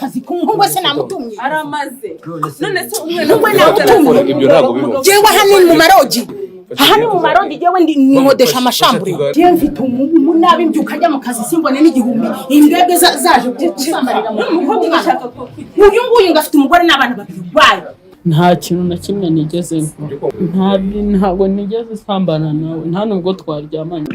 kazi kumuhungu wese namutumye aramaze none se umwe namutumye ibyo ntabwo bibaho jewe hano mu marogi mu marogi jewe nimodesha amashambure jewe mfite umunabi mbyuka njya mu kazi simbone n'igihumbi indege zaje kusamarira mu mukozi ashaka ko uyu nguyu ngafite umugore n'abana babiri baye nta kintu na kimwe nigeze ntabwo nigeze sambana nawe nta nubwo twaryamanye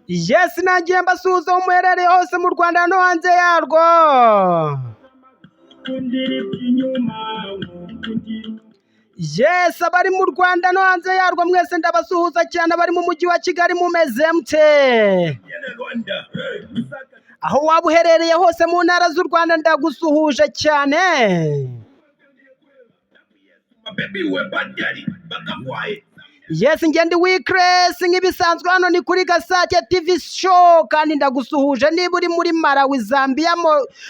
Yes, nagiye mbasuhuza umuherereye hose mu Rwanda no hanze yarwo. Yes, abari mu Rwanda no hanze yarwo mwese ndabasuhuza cyane, abari mu mujyi wa Kigali mumeze mute? Aho waba uherereye hose mu ntara z'u Rwanda ndagusuhuje cyane. Yes, ngende Weekres nk'ibisanzwe hano ni kuri Gasake TV show kandi ndagusuhuje niba uri muri Malawi, Zambia,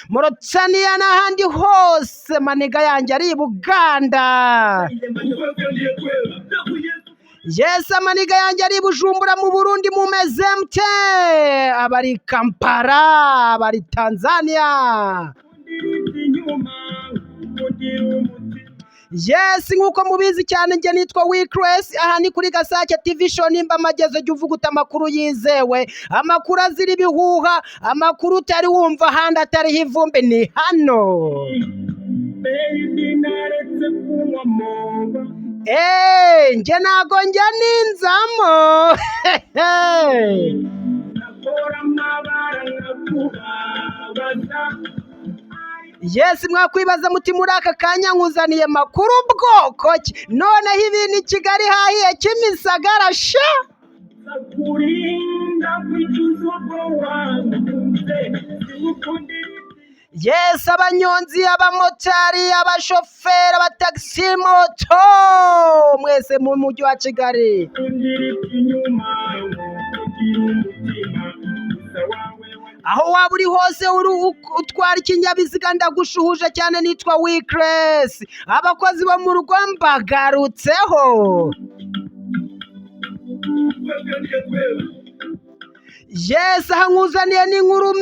Mauritania n'ahandi hose maniga yanjye ari Buganda. Yes, amaniga yanjye ari Bujumbura mu Burundi mumeze mute? Abari Kampala, abari Tanzania. Yes, nkuko mubizi cyane nge nitwa Weekres, aha ni kuri Gasake TV show, nimba magezo jya uvuguta amakuru yizewe, amakuru azira ibihuha, amakuru utari wumva handi atari hivumbe ni hano. Nge nago njya ninzamo. Yes, mwakwibaza muti muri aka kanya nkuzaniye makuru bwoko ki? Noneho ibintu i Kigali hahiye kimisagara sha. Yes, abanyonzi, abamotari, abashoferi, abataxi moto mwese mu mujyi wa Kigali. Aho waba uri hose utwara ikinyabiziga ndagushuhuje cyane, nitwa Weekres. Abakozi bo mu rugo mbagarutseho. Yes, aha nkuzaniye n'inkuru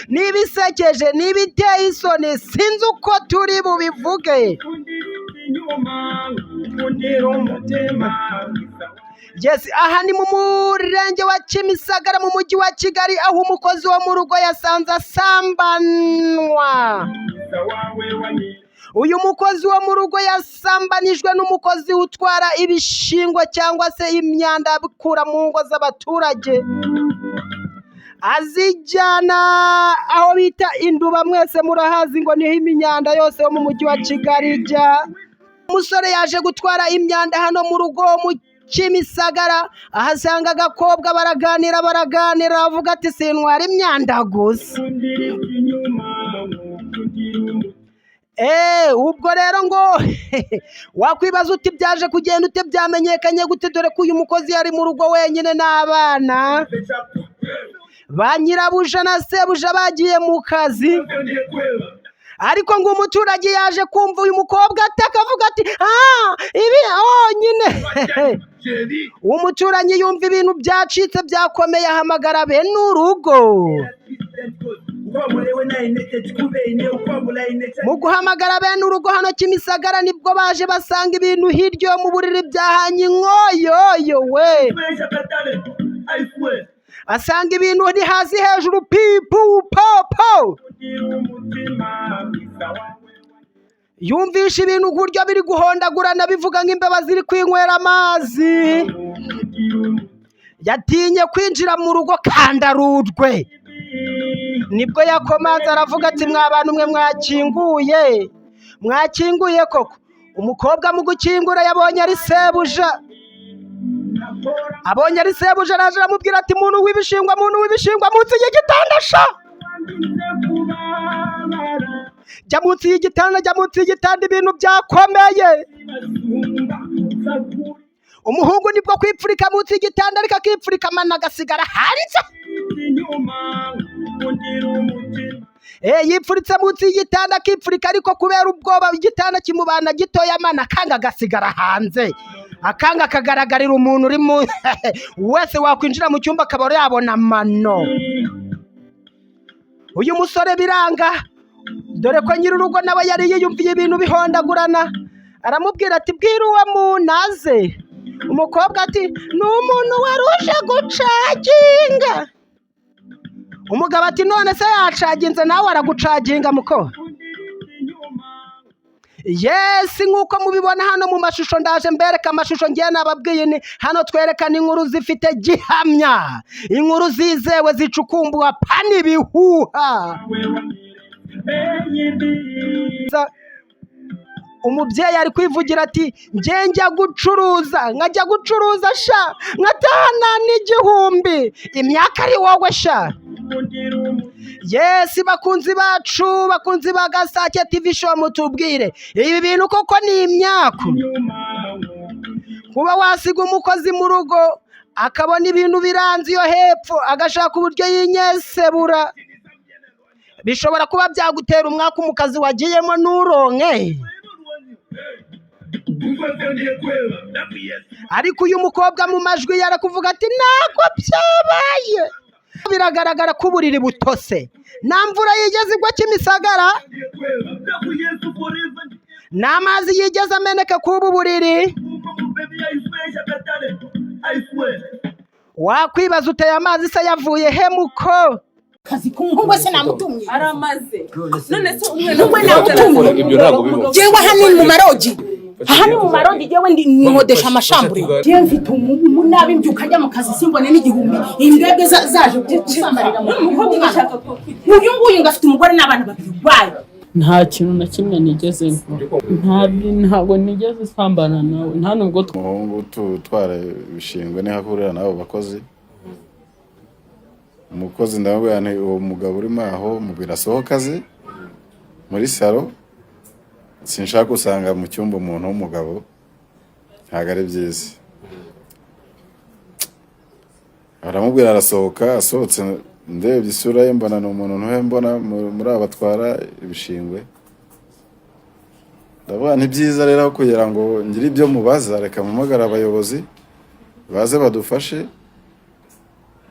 nibisekeje nibiteye isoni sinzi uko turi bubivuge. Yes, aha ni mu murenge wa Kimisagara mu mujyi wa Kigali, aho umukozi wo mu rugo yasanze asambanwa. Uyu mukozi wo mu rugo yasambanijwe n'umukozi utwara ibishingwe cyangwa se imyanda abikura mu ngo z'abaturage azijyana aho bita Induba, mwese murahazi ngo niho imyanda yose yo mu mujyi wa Kigali ijya. Umusore yaje gutwara imyanda hano mu rugo mu Kimisagara, ahasanga agakobwa baraganira avuga ati sintwara imyanda gusa. Ubwo rero ngo wakwibaza uti byaje kugenda ute, byamenyekanye gute, dore ko uyu mukozi yari mu rugo wenyine n'abana, ba nyirabuja na sebuja bagiye mu kazi. Ariko ngo umuturage yaje kumva uyu mukobwa atakavuga ati ibi nyine. Umuturanyi yumva ibintu byacitse byakomeye, ahamagara bene urugo. Mu guhamagara bene urugo hano Kimisagara nibwo baje basanga ibintu hirya mu buriri byahanye inkoyoyo we. Asanga ibintu ni hasi hejuru pipu popo. Yumvisha ibintu kuryo biri guhondagurana bivuga nk'imbeba ziri kwinywera amazi. Yatinye kwinjira mu rugo kandarurwe. Nibwo yakomanze aravuga ati mwabantu mwe mwakinguye koko. Umukobwa mu gukingura yabonye ari sebuja. Abonye ari sebuja araje aramubwira ati muntu w'ibishingwa munsi y'igitanda sha. Jya munsi y'igitanda ibintu byakomeye. Umuhungu nibwo kwipfurika munsi y'igitanda ariko akipfurika amana agasigara hanze. yipfuritse munsi y'igitanda akipfurika ariko kubera ubwoba igitanda kimubana gitoya amana akanga agasigara hanze akanga akagaragarira umuntu uri mu wese wakwinjira mu cyumba akaba yabona amano. Uyu musore biranga dore ko nyir'urugo nawe yari yiyumviye ibintu bihondagurana aramubwira ati bwira uwo muntu aze. Umukobwa ati ni umuntu wari uje gucaginga. Umugabo ati none se yacaginze nawe aragucaginga muko? Yes, nk'uko mubibona hano mu mashusho ndaje mbereka amashusho ngiye nababwiye ni hano twerekana inkuru zifite gihamya, inkuru zizewe zicukumbuwa pani ibihuha. Umubyeyi ari kwivugira ati njya gucuruza nkajya gucuruza sha nkatahana n'igihumbi imyaka ari wowe sha. Yes, bakunzi bacu bakunzi ba Gasake TV show mutubwire ibi bintu koko ni imyaka kuba wasiga umukozi mu rugo akabona ibintu biranze iyo hepfo agashaka uburyo yinyesebura bishobora kuba byagutera umwaka umukazi wagiyemo nuronke. Ariko uyu mukobwa mu majwi yarakuvuga ati nako byabaye. Biragaragara ko uburiri butose nta mvura yigeze igwa kimisagara n'amazi yigeze ameneka k'ubu buriri. Wakwibaza uteye amazi se yavuye he muko? kazi kumwe se namutumye aramaze none se umwe namutumye jewe hanini mu maroji ahani mu marondi jewe nkodesha amashambure je mfite umunabi mbyuka njya mu kazi simbone n'igihumbi imbwebwe zaje gusamarira mu mukobwa ngashaka ko uyu nguyu ngafite umugore n'abana babiri bayo. Nta kintu na kimwe nigeze ntabwo nigeze sambana nawe nta nubwo umuhungu tutwara ibishingwe n'ahahurira nabo bakozi. Umukozi ndabwira nti uwo mugabo urimo aho mubira sohokaze muri salo sinshaka usanga mu cyumba umuntu w'umugabo ntago ari byiza. Aramubwira arasohoka asohotse ndebye isura ye mbona n'umuntu ntuhe mbona muri abatwara ibishingwe. Ndavuga nti byiza rero kugira ngo ngire ibyo mubaza reka mpamagara abayobozi baze badufashe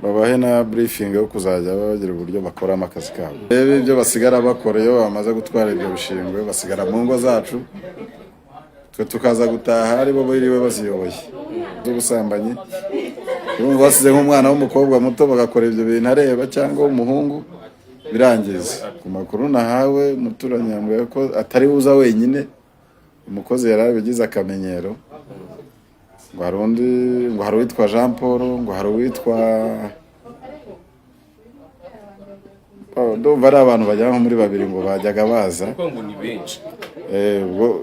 babahe na briefing yo kuzajya bagira uburyo bakora akazi kabo. Rebe ibyo basigara bakora iyo bamaze gutwara ibyo bishingwe basigara mu ngo zacu twe tukaza gutaha ari bo biriwe baziyoboye z'ubusambanyi. Urumva basize nk'umwana w'umukobwa muto bagakora ibyo bintu areba cyangwa umuhungu birangiza. Ku makuru nahawe muturanye yambwiye ko atari uza wenyine umukozi yarabigize akamenyero ngo harundi ngo hari uwitwa Jean Paul ngo hari uwitwa ndumva ari abantu bajya muri babiri ngo bajyaga baza ngo ni benshi.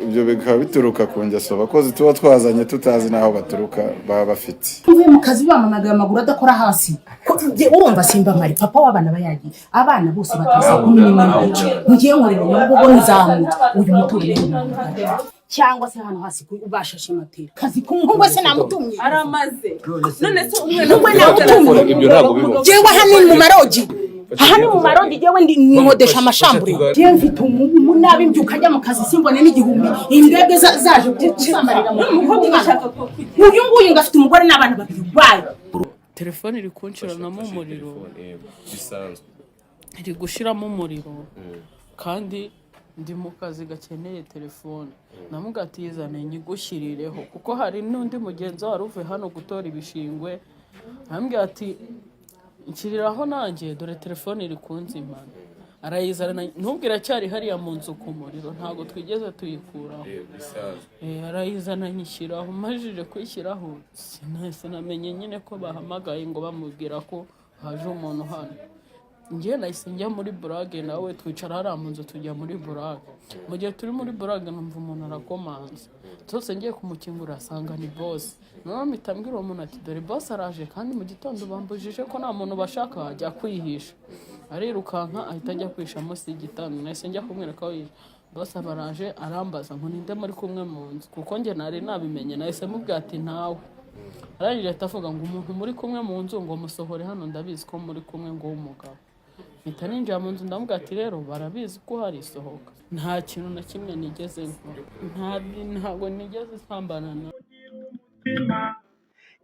Ibyo bikaba bituruka ku ngeso abakozi tuba twazanye tutazi naho baturuka baba bafite. Uvuye mu kazi bamamagaye amaguru adakora hasi urumva simba mari papa w'abana bayagiye abana bose batasa kumwe ngiye nkorera n'ubwo nzamuta uyu muturi cyangwa se hano hasi ubashashe matera kazi kumwe se namutumye aramaze none se umwe namutumye ibyo ntago bibo jewe hanini mu maroji ahani mu marondi jewe nkodesha amashambure je mfite umunabi mbyuka njya mu kazi simbone n'igihumbi imbwebwe zaje gusamarira mu mukobwa ngashaka ko uyu nguyu ngafite umugore n'abana babiri bayo. telefone iri kunshyiranamo umuriro bisanzwe iri gushiramo umuriro kandi ndi mu kazi gakeneye telefone namugatiizane nyigushyirireho kuko hari n'undi mugenzi wari uvuye hano gutora ibishingwe ambwira ati nshyiriraho nanjye dore telefone iri kunzimana arayizana ntubwira cyari hariya mu nzu ku muriro ntago twigeze tuyikuraho arayizana nyishyiraho majije kwishyiraho sinamenye nyine ko bahamagaye ngo bamubwira ko haje umuntu hano. Ngiye nahise njya muri burage nawe twicara hariya mu nzu tujya muri burage. Mu gihe turi muri burage numva umuntu arakomanze zose ngiye kumukingura asanga ni boss. Noneho mpita mbwira uwo muntu ati dore boss araje kandi mu gitondo bambujije ko nta muntu bashaka ajya kwihisha. Arirukanka ahita ajya kwisha munsi y'igitanda nahise njya kumwereka aho yishe. Boss abaraje arambaza ngo ninde muri kumwe mu nzu kuko nge nari nabimenye nahise mubwira ati ntawe. Arangije atavuga ngo umuntu muri kumwe mu nzu ngo musohore hano ndabizi ko muri kumwe ngo w'umugabo. mpita ninjira mu nzu ndamubwira ati rero barabizi ko hari isohoka. Nta kintu na kimwe nigeze nkora, ntabwo nigeze nsambana na.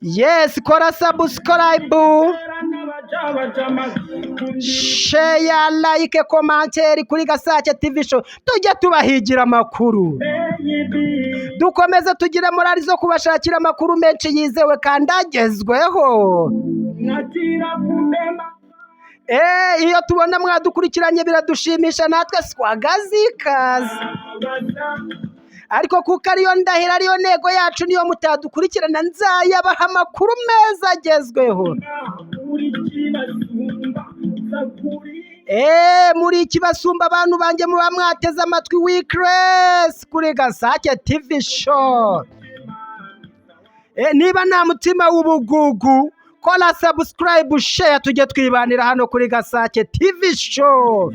Yes, kora subscribe, share, like, commentaire kuri Gasake TV show. Tujye tubahigira amakuru, dukomeze tugire morali zo kubashakira amakuru menshi yizewe kandi agezweho. Iyo tubona mwadukurikiranye biradushimisha, natwe swagazikazi. Ariko kuko ariyo ndahira, ariyo ntego yacu, niyo mutadukurikirana nzayabaha amakuru meza agezweho. Muri ikibasumba abantu banjye muba mwateze amatwi Weekres kuri Gasake TV show. Niba nta mutima w'ubugugu, kora subscribe, share, tujye twibanira hano kuri Gasake TV show.